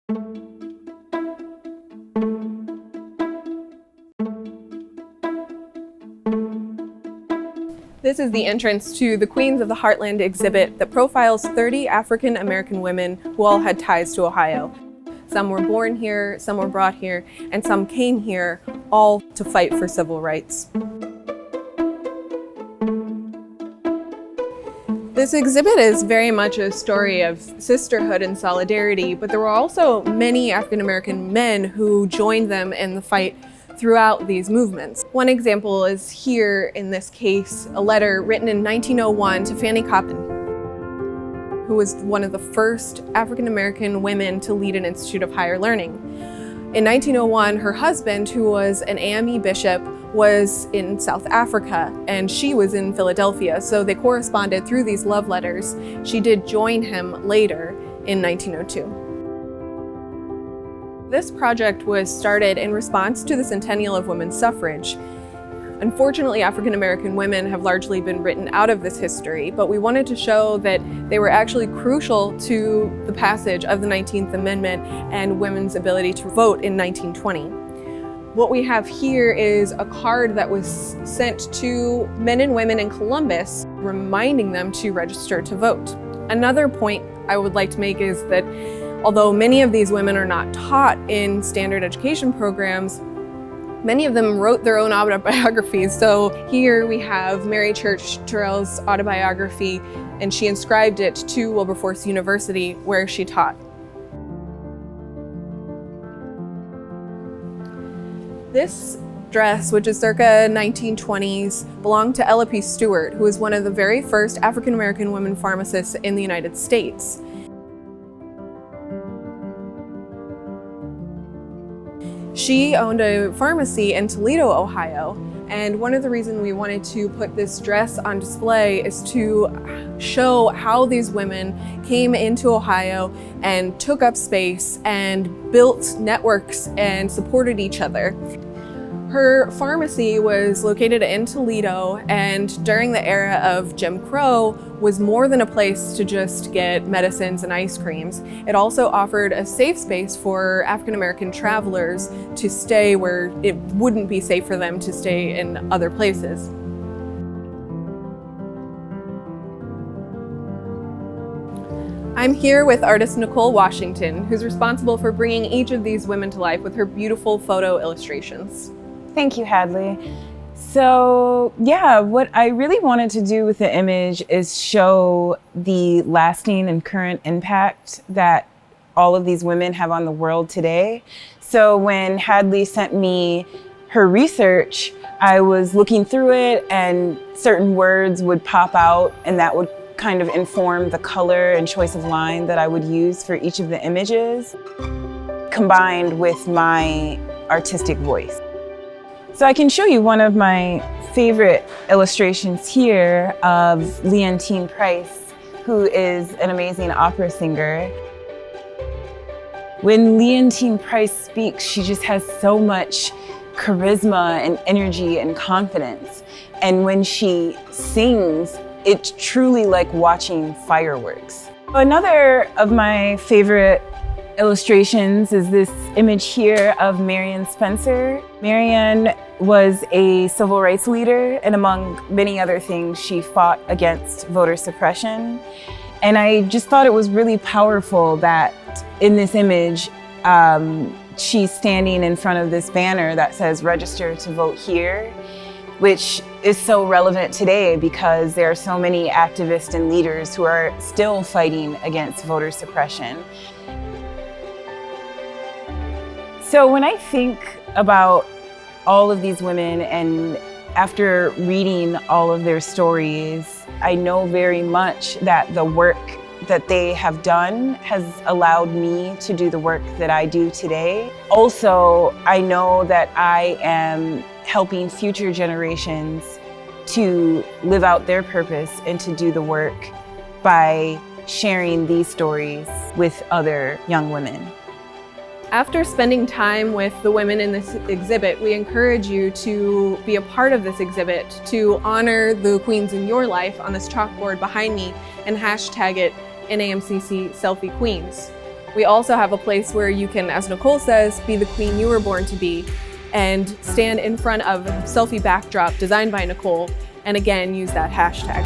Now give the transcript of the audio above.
This is the entrance to the Queens of the Heartland exhibit that profiles 30 African-American women who all had ties to Ohio. Some were born here, some were brought here, and some came here all to fight for civil rights. This exhibit is very much a story of sisterhood and solidarity, but there were also many African-American men who joined them in the fight throughout these movements. One example is here in this case, a letter written in 1901 to Fanny Coppin, who was one of the first African-American women to lead an Institute of Higher Learning. In 1901, her husband, who was an AME bishop, was in South Africa and she was in Philadelphia, so they corresponded through these love letters. She did join him later in 1902. This project was started in response to the centennial of women's suffrage. Unfortunately, African-American women have largely been written out of this history, but we wanted to show that they were actually crucial to the passage of the 19th Amendment and women's ability to vote in 1920. What we have here is a card that was sent to men and women in Columbus, reminding them to register to vote. Another point I would like to make is that although many of these women are not taught in standard education programs, many of them wrote their own autobiographies. So here we have Mary Church Terrell's autobiography, and she inscribed it to Wilberforce University, where she taught. This dress, which is circa 1920s, belonged to Ella P. Stewart, who was one of the very first African-American women pharmacists in the United States. She owned a pharmacy in Toledo, Ohio, and one of the reasons we wanted to put this dress on display is to show how these women came into Ohio and took up space and built networks and supported each other. Her pharmacy was located in Toledo, and during the era of Jim Crow was more than a place to just get medicines and ice creams. It also offered a safe space for African-American travelers to stay where it wouldn't be safe for them to stay in other places. I'm here with artist Nichole Washington, who's responsible for bringing each of these women to life with her beautiful photo illustrations. Thank you, Hadley. So yeah, what I really wanted to do with the image is show the lasting and current impact that all of these women have on the world today. So when Hadley sent me her research, I was looking through it and certain words would pop out, and that would kind of inform the color and choice of line that I would use for each of the images, combined with my artistic voice. So I can show you one of my favorite illustrations here of Leontine Price, who is an amazing opera singer. When Leontine Price speaks, she just has so much charisma and energy and confidence. And when she sings, it's truly like watching fireworks. Another of my favorite illustrations is this image here of Marion Spencer. Marion was a civil rights leader, and among many other things, she fought against voter suppression. And I just thought it was really powerful that in this image, she's standing in front of this banner that says "Register to vote here," which is so relevant today because there are so many activists and leaders who are still fighting against voter suppression. So when I think about all of these women, and after reading all of their stories, I know very much that the work that they have done has allowed me to do the work that I do today. Also, I know that I am helping future generations to live out their purpose and to do the work by sharing these stories with other young women. After spending time with the women in this exhibit, we encourage you to be a part of this exhibit, to honor the queens in your life on this chalkboard behind me and hashtag it NAMCC Selfie Queens. We also have a place where you can, as Nichole says, be the queen you were born to be, and stand in front of a selfie backdrop designed by Nichole, and again, use that hashtag.